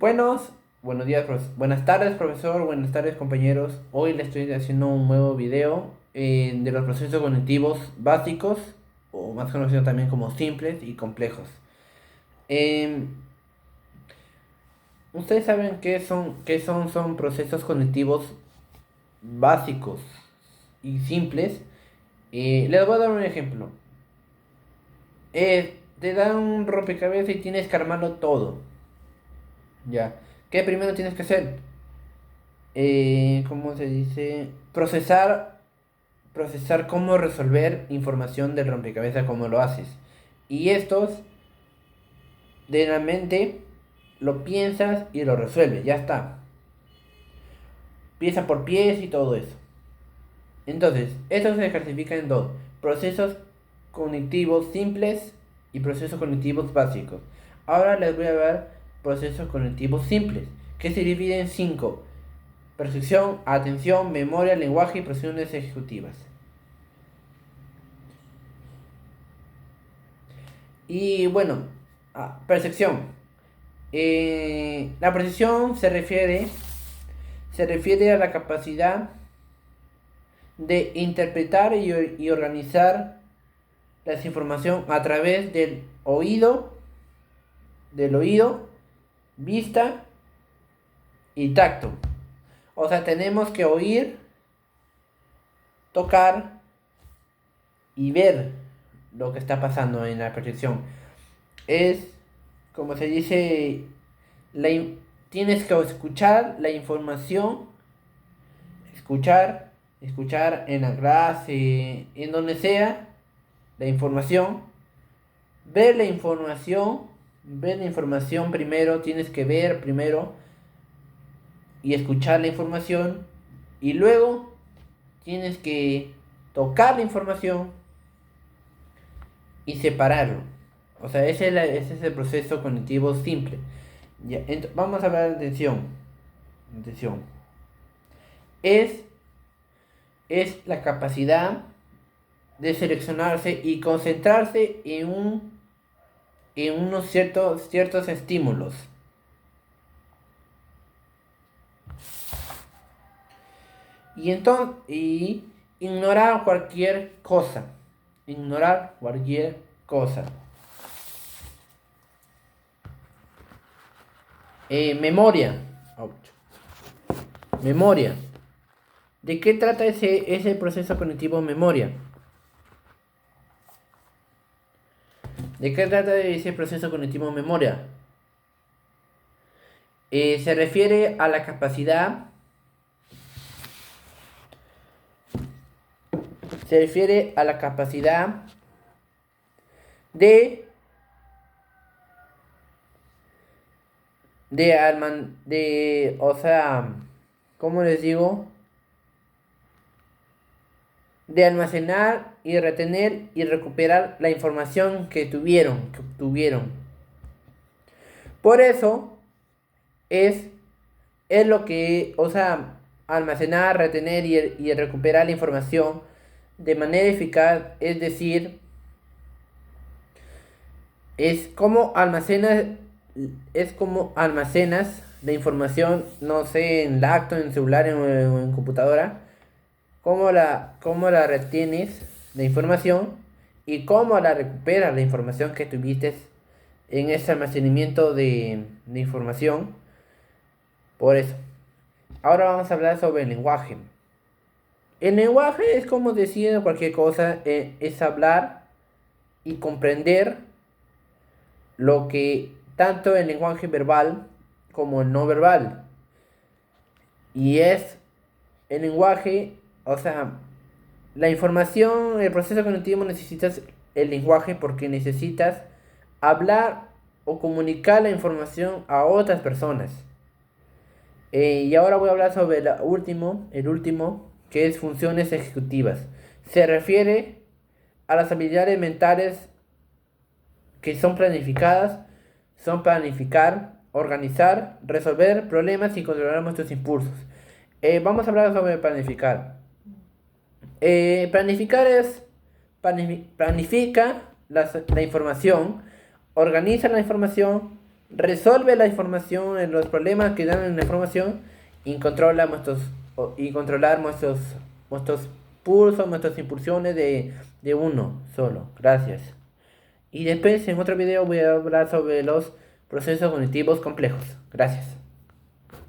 Buenos días, buenas tardes, profesor, buenas tardes, compañeros. Hoy le estoy haciendo un nuevo video de los procesos cognitivos básicos, o más conocidos también como simples y complejos. Em, ¿Ustedes saben son procesos cognitivos básicos y simples? Les voy a dar un ejemplo. Te dan un rompecabezas y tienes que armarlo todo. Ya. ¿Qué primero tienes que hacer? ¿Cómo se dice? Procesar cómo resolver información del rompecabezas, cómo lo haces. Y estos, de la mente, lo piensas y lo resuelves, ya está. Pieza por pieza y todo eso. Entonces, esto se ejemplifica en dos: procesos cognitivos simples y procesos cognitivos básicos. Ahora les voy a dar procesos cognitivos simples, que se dividen en cinco: percepción, atención, memoria, lenguaje y procesiones ejecutivas. Y bueno, percepción. La percepción se refiere a la capacidad de interpretar y organizar la información a través del oído, vista y tacto. O sea, tenemos que oír, tocar y ver lo que está pasando en la percepción. Es, como se dice, la tienes que escuchar la información, escuchar en la clase, en donde sea, la información, ver la información, primero, tienes que ver primero y escuchar la información, y luego tienes que tocar la información y separarlo. O sea, ese es el proceso cognitivo simple. Ya, vamos a hablar de atención. Atención. Es, es la capacidad de seleccionarse y concentrarse en unos ciertos estímulos. Y ignorar cualquier cosa. Ignorar cualquier cosa. Memoria. Ouch. Memoria. ¿De qué trata ese proceso cognitivo memoria? ¿De qué trata ese proceso cognitivo memoria? Se refiere a la capacidad. Se refiere a la capacidad de o sea, ¿cómo les digo? De almacenar y retener y recuperar la información que obtuvieron. Por eso es, es lo que, o sea, almacenar, retener y recuperar la información de manera eficaz, es decir, es como almacenas, la información, no sé, en lacto, en celular o en computadora, cómo la retienes la información y cómo la recuperas la información que tuviste en ese almacenamiento de información. Por eso, ahora vamos a hablar sobre el lenguaje. El lenguaje es como decir cualquier cosa, es hablar y comprender lo que tanto el lenguaje verbal como el no verbal. Y es el lenguaje, o sea, la información, el proceso cognitivo, necesitas el lenguaje porque necesitas hablar o comunicar la información a otras personas. Y ahora voy a hablar sobre el último, que es funciones ejecutivas. Se refiere a las habilidades mentales que son planificar, organizar, resolver problemas y controlar nuestros impulsos. Vamos a hablar sobre planificar. Planificar es planifica la información, organiza la información, resuelve la información, los problemas que dan en la información y controlar nuestros pulsos, nuestras impulsiones de uno solo. Gracias. Y después en otro video voy a hablar sobre los procesos cognitivos complejos. Gracias.